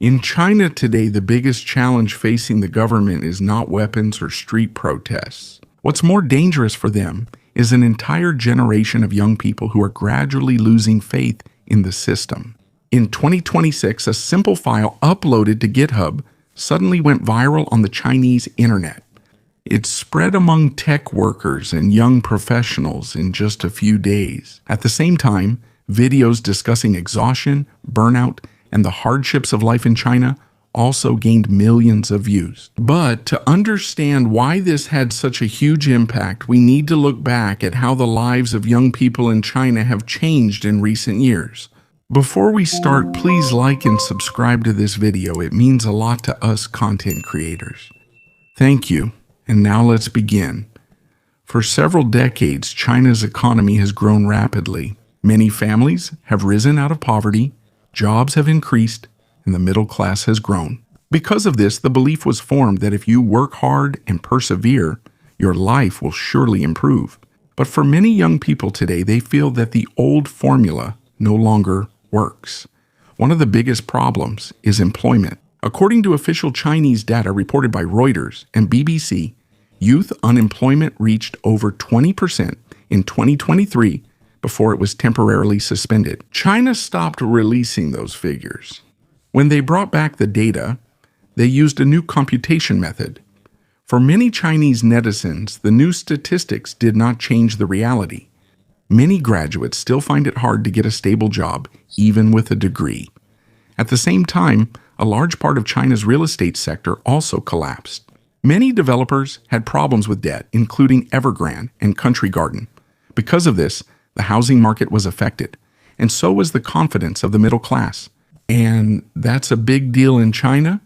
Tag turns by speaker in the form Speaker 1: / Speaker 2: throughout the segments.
Speaker 1: In China today, the biggest challenge facing the government is not weapons or street protests. What's more dangerous for them is an entire generation of young people who are gradually losing faith in the system. In 2026, a simple file uploaded to GitHub suddenly went viral on the Chinese internet. It spread among tech workers and young professionals in just a few days. At the same time, videos discussing exhaustion, burnout, and the hardships of life in China also gained millions of views. But to understand why this had such a huge impact, we need to look back at how the lives of young people in China have changed in recent years. Before we start, please like and subscribe to this video. It means a lot to us content creators. Thank you. And now let's begin. For several decades, China's economy has grown rapidly. Many families have risen out of poverty, jobs have increased, and the middle class has grown. Because of this, the belief was formed that if you work hard and persevere, your life will surely improve. But for many young people today, they feel that the old formula no longer works. One of the biggest problems is employment. According to official Chinese data reported by Reuters and BBC, youth unemployment reached over 20% in 2023 before it was temporarily suspended. China stopped releasing those figures. When they brought back the data, they used a new computation method. For many Chinese netizens, the new statistics did not change the reality. Many graduates still find it hard to get a stable job, even with a degree. At the same time, a large part of China's real estate sector also collapsed. Many developers had problems with debt, including Evergrande and Country Garden. Because of this, the housing market was affected, and so was the confidence of the middle class. And that's a big deal in China.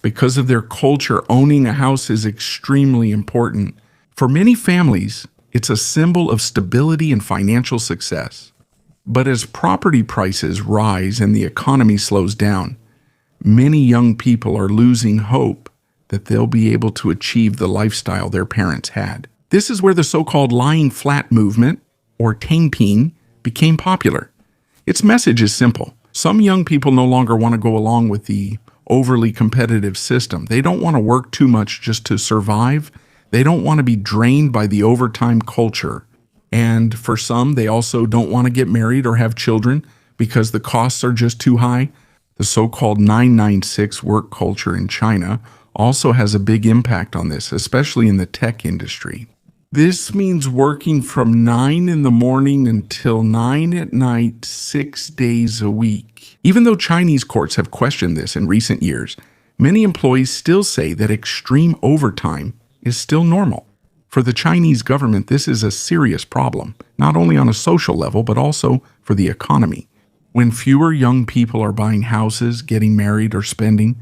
Speaker 1: Because of their culture, owning a house is extremely important. For many families, it's a symbol of stability and financial success. But as property prices rise and the economy slows down, many young people are losing hope that they'll be able to achieve the lifestyle their parents had. This is where the so-called lying flat movement, or Tangping, became popular. Its message is simple. Some young people no longer want to go along with the overly competitive system. They don't want to work too much just to survive. They don't want to be drained by the overtime culture. And for some, they also don't want to get married or have children because the costs are just too high. The so-called 996 work culture in China also has a big impact on this, especially in the tech industry. This means working from 9 in the morning until 9 at night, 6 days a week. Even though Chinese courts have questioned this in recent years, many employees still say that extreme overtime is still normal. For the Chinese government, this is a serious problem, not only on a social level, but also for the economy. When fewer young people are buying houses, getting married, or spending,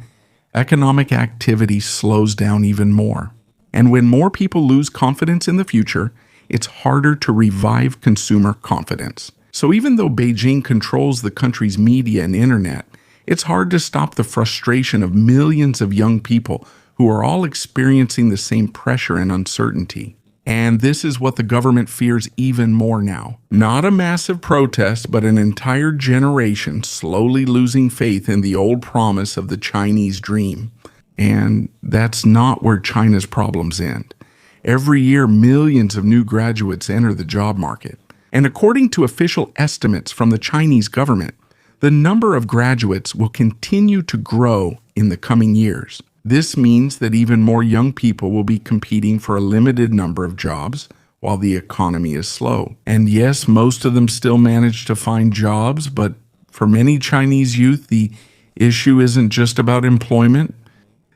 Speaker 1: economic activity slows down even more. And when more people lose confidence in the future, it's harder to revive consumer confidence. So even though Beijing controls the country's media and internet, it's hard to stop the frustration of millions of young people who are all experiencing the same pressure and uncertainty. And this is what the government fears even more now. Not a massive protest, but an entire generation slowly losing faith in the old promise of the Chinese dream. And that's not where China's problems end. Every year, millions of new graduates enter the job market. And according to official estimates from the Chinese government, the number of graduates will continue to grow in the coming years. This means that even more young people will be competing for a limited number of jobs while the economy is slow. And yes, most of them still manage to find jobs, but for many Chinese youth, the issue isn't just about employment.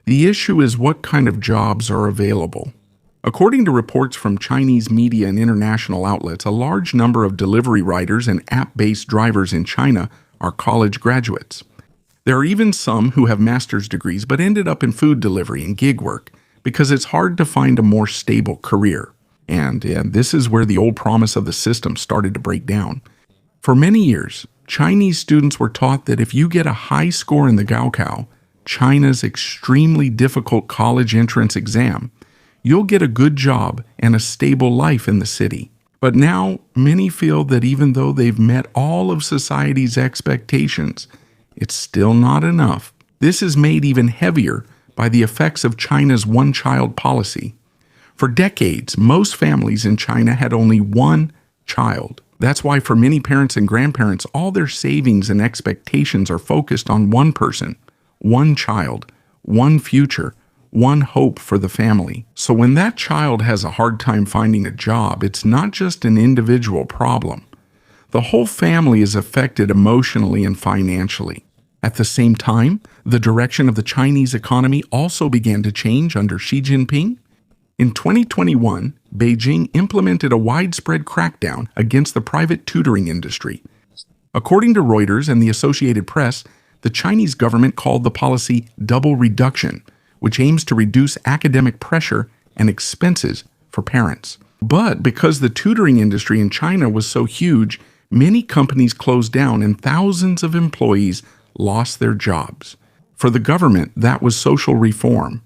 Speaker 1: The issue is what kind of jobs are available. According to reports from Chinese media and international outlets, a large number of delivery riders and app-based drivers in China are college graduates. There are even some who have master's degrees but ended up in food delivery and gig work because it's hard to find a more stable career. And this is where the old promise of the system started to break down. For many years, Chinese students were taught that if you get a high score in the Gaokao, China's extremely difficult college entrance exam, you'll get a good job and a stable life in the city. But now, many feel that even though they've met all of society's expectations, it's still not enough. This is made even heavier by the effects of China's one-child policy. For decades, most families in China had only one child. That's why for many parents and grandparents, all their savings and expectations are focused on one person, one child, one future, one hope for the family. So when that child has a hard time finding a job, it's not just an individual problem. The whole family is affected emotionally and financially. At the same time, the direction of the Chinese economy also began to change under Xi Jinping. In 2021, Beijing implemented a widespread crackdown against the private tutoring industry. According to Reuters and the Associated Press, the Chinese government called the policy double reduction, which aims to reduce academic pressure and expenses for parents. But because the tutoring industry in China was so huge, many companies closed down and thousands of employees lost their jobs. For the government, that was social reform.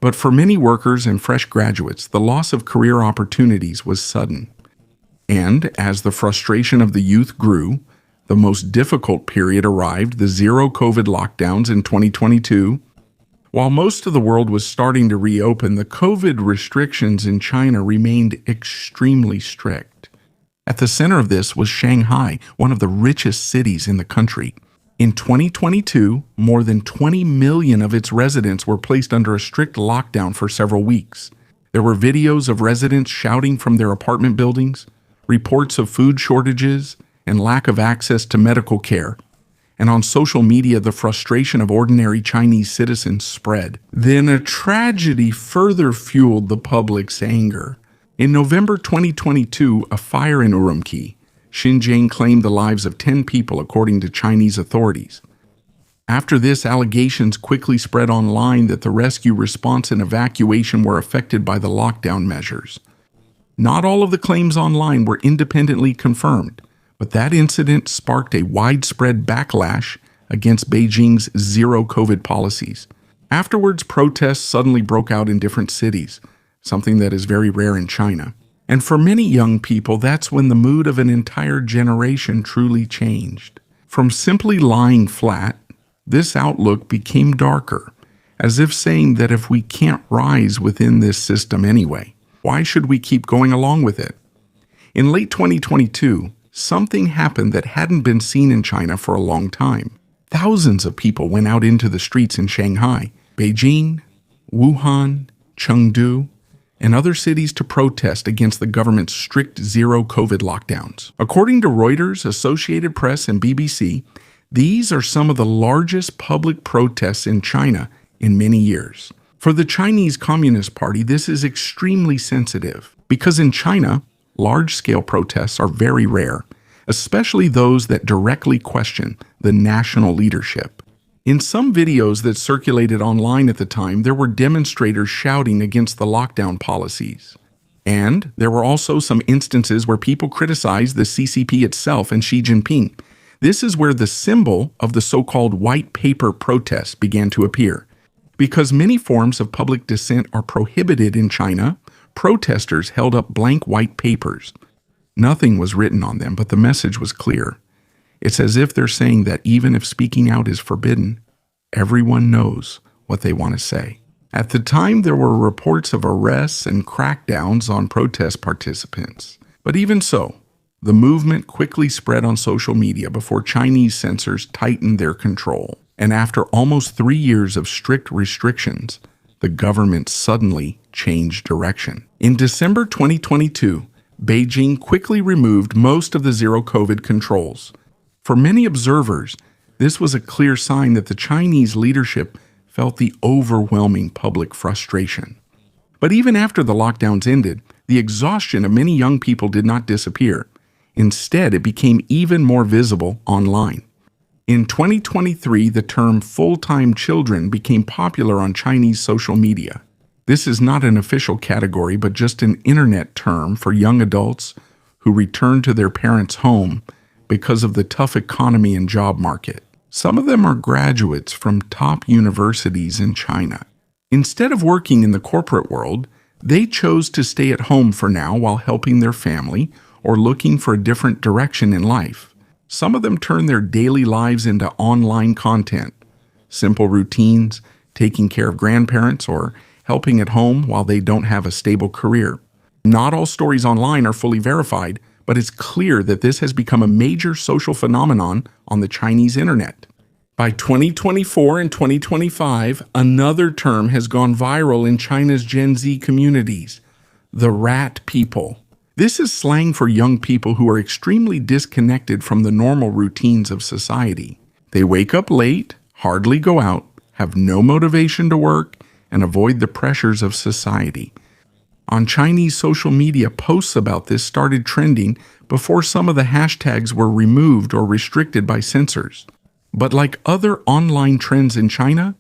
Speaker 1: But for many workers and fresh graduates, the loss of career opportunities was sudden. And as the frustration of the youth grew, the most difficult period arrived, the zero-COVID lockdowns in 2022. While most of the world was starting to reopen, the COVID restrictions in China remained extremely strict. At the center of this was Shanghai, one of the richest cities in the country. In 2022, more than 20 million of its residents were placed under a strict lockdown for several weeks. There were videos of residents shouting from their apartment buildings, reports of food shortages, and lack of access to medical care. And on social media, the frustration of ordinary Chinese citizens spread. Then a tragedy further fueled the public's anger. In November 2022, a fire in Urumqi, Xinjiang, claimed the lives of 10 people, according to Chinese authorities. After this, allegations quickly spread online that the rescue response and evacuation were affected by the lockdown measures. Not all of the claims online were independently confirmed, but that incident sparked a widespread backlash against Beijing's zero-COVID policies. Afterwards, protests suddenly broke out in different cities, something that is very rare in China. And for many young people, that's when the mood of an entire generation truly changed. From simply lying flat, this outlook became darker, as if saying that if we can't rise within this system anyway, why should we keep going along with it? In late 2022, something happened that hadn't been seen in China for a long time. Thousands of people went out into the streets in Shanghai, Beijing, Wuhan, Chengdu, and other cities to protest against the government's strict zero-COVID lockdowns. According to Reuters, Associated Press, and BBC, these are some of the largest public protests in China in many years. For the Chinese Communist Party, this is extremely sensitive, because in China, large-scale protests are very rare, especially those that directly question the national leadership. In some videos that circulated online at the time, there were demonstrators shouting against the lockdown policies. And there were also some instances where people criticized the CCP itself and Xi Jinping. This is where the symbol of the so-called white paper protest began to appear. Because many forms of public dissent are prohibited in China, protesters held up blank white papers. Nothing was written on them, but the message was clear. It's as if they're saying that even if speaking out is forbidden, everyone knows what they want to say. At the time, there were reports of arrests and crackdowns on protest participants. But even so, the movement quickly spread on social media before Chinese censors tightened their control. And after almost 3 years of strict restrictions, the government suddenly changed direction. In December 2022, Beijing quickly removed most of the zero-COVID controls. For many observers, this was a clear sign that the Chinese leadership felt the overwhelming public frustration. But even after the lockdowns ended, the exhaustion of many young people did not disappear. Instead, it became even more visible online. In 2023, the term full-time children became popular on Chinese social media. This is not an official category, but just an internet term for young adults who return to their parents' home because of the tough economy and job market. Some of them are graduates from top universities in China. Instead of working in the corporate world, they chose to stay at home for now while helping their family or looking for a different direction in life. Some of them turn their daily lives into online content. simple routines, taking care of grandparents, or helping at home while they don't have a stable career. Not all stories online are fully verified, but it's clear that this has become a major social phenomenon on the Chinese internet. By 2024 and 2025, another term has gone viral in China's Gen Z communities: the rat people. This is slang for young people who are extremely disconnected from the normal routines of society. They wake up late, hardly go out, have no motivation to work, and avoid the pressures of society. On Chinese social media, posts about this started trending before some of the hashtags were removed or restricted by censors. But like other online trends in China,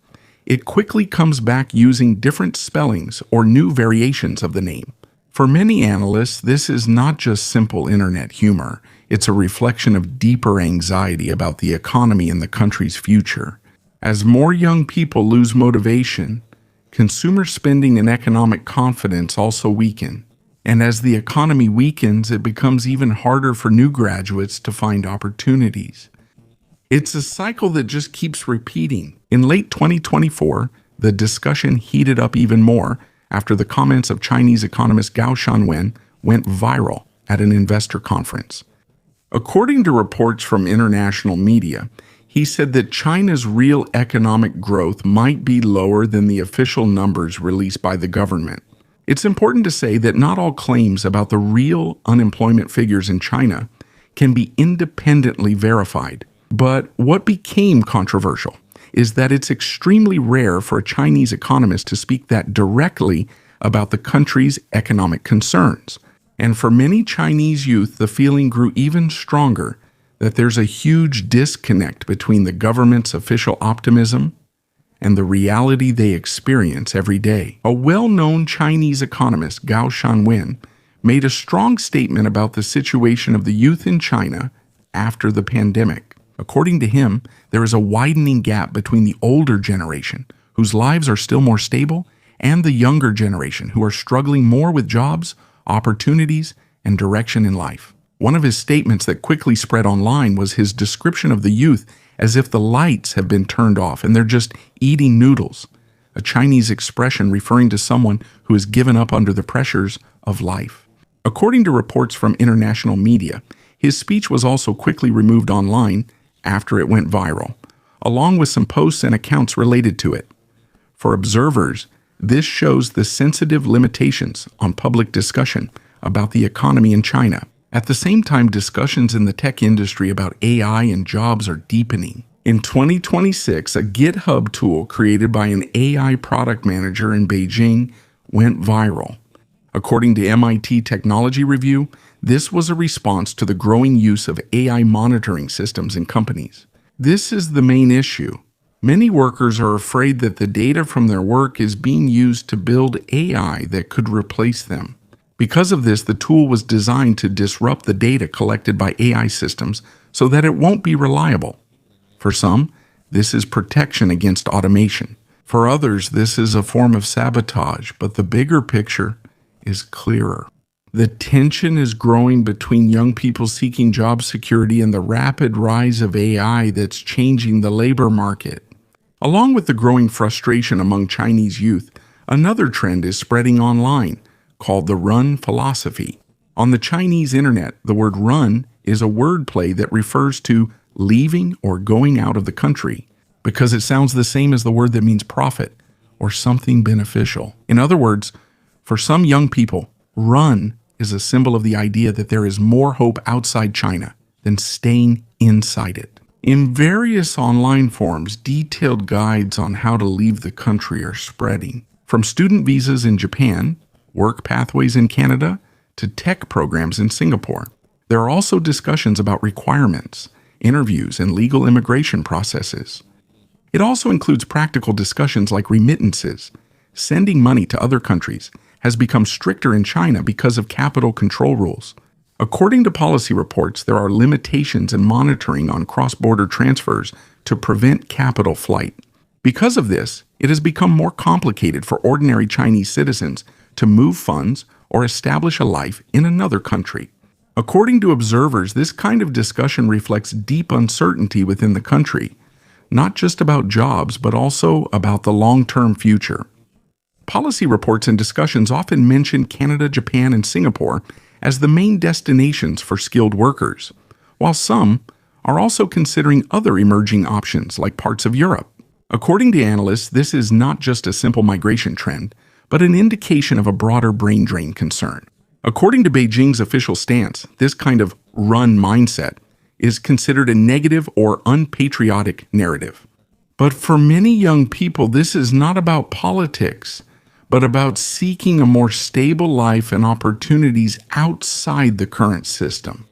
Speaker 1: it quickly comes back using different spellings or new variations of the name. For many analysts, this is not just simple internet humor. It's a reflection of deeper anxiety about the economy and the country's future. As more young people lose motivation, consumer spending and economic confidence also weaken. And as the economy weakens, it becomes even harder for new graduates to find opportunities. It's a cycle that just keeps repeating. In late 2024, the discussion heated up even more after the comments of Chinese economist Gao Shanwen went viral at an investor conference. According to reports from international media, he said that China's real economic growth might be lower than the official numbers released by the government. It's important to say that not all claims about the real unemployment figures in China can be independently verified. But what became controversial is that it's extremely rare for a Chinese economist to speak that directly about the country's economic concerns. And for many Chinese youth, the feeling grew even stronger that there's a huge disconnect between the government's official optimism and the reality they experience every day. A well-known Chinese economist, Gao Shanwen, made a strong statement about the situation of the youth in China after the pandemic. According to him, there is a widening gap between the older generation, whose lives are still more stable, and the younger generation, who are struggling more with jobs, opportunities, and direction in life. One of his statements that quickly spread online was his description of the youth as if the lights have been turned off and they're just eating noodles, a Chinese expression referring to someone who has given up under the pressures of life. According to reports from international media, his speech was also quickly removed online after it went viral, along with some posts and accounts related to it. For observers, this shows the sensitive limitations on public discussion about the economy in China. At the same time, discussions in the tech industry about AI and jobs are deepening. In 2026, a GitHub tool created by an AI product manager in Beijing went viral. According to MIT Technology Review, this was a response to the growing use of AI monitoring systems in companies. This is the main issue. Many workers are afraid that the data from their work is being used to build AI that could replace them. Because of this, the tool was designed to disrupt the data collected by AI systems so that it won't be reliable. For some, this is protection against automation. For others, this is a form of sabotage, but the bigger picture is clearer. The tension is growing between young people seeking job security and the rapid rise of AI that's changing the labor market. Along with the growing frustration among Chinese youth, another trend is spreading online, called the run philosophy. On the Chinese internet, the word run is a wordplay that refers to leaving or going out of the country, because it sounds the same as the word that means profit or something beneficial. In other words, for some young people, run is a symbol of the idea that there is more hope outside China than staying inside it. In various online forums, detailed guides on how to leave the country are spreading. From student visas in Japan, work pathways in Canada, to tech programs in Singapore. There are also discussions about requirements, interviews, and legal immigration processes. It also includes practical discussions like remittances. Sending money to other countries has become stricter in China because of capital control rules. According to policy reports, there are limitations in monitoring on cross-border transfers to prevent capital flight. Because of this, it has become more complicated for ordinary Chinese citizens to move funds or establish a life in another country. According to observers, this kind of discussion reflects deep uncertainty within the country, not just about jobs, but also about the long-term future. Policy reports and discussions often mention Canada, Japan, and Singapore as the main destinations for skilled workers, while some are also considering other emerging options like parts of Europe. According to analysts, this is not just a simple migration trend, but an indication of a broader brain drain concern. According to Beijing's official stance, this kind of run mindset is considered a negative or unpatriotic narrative. But for many young people, this is not about politics, but about seeking a more stable life and opportunities outside the current system.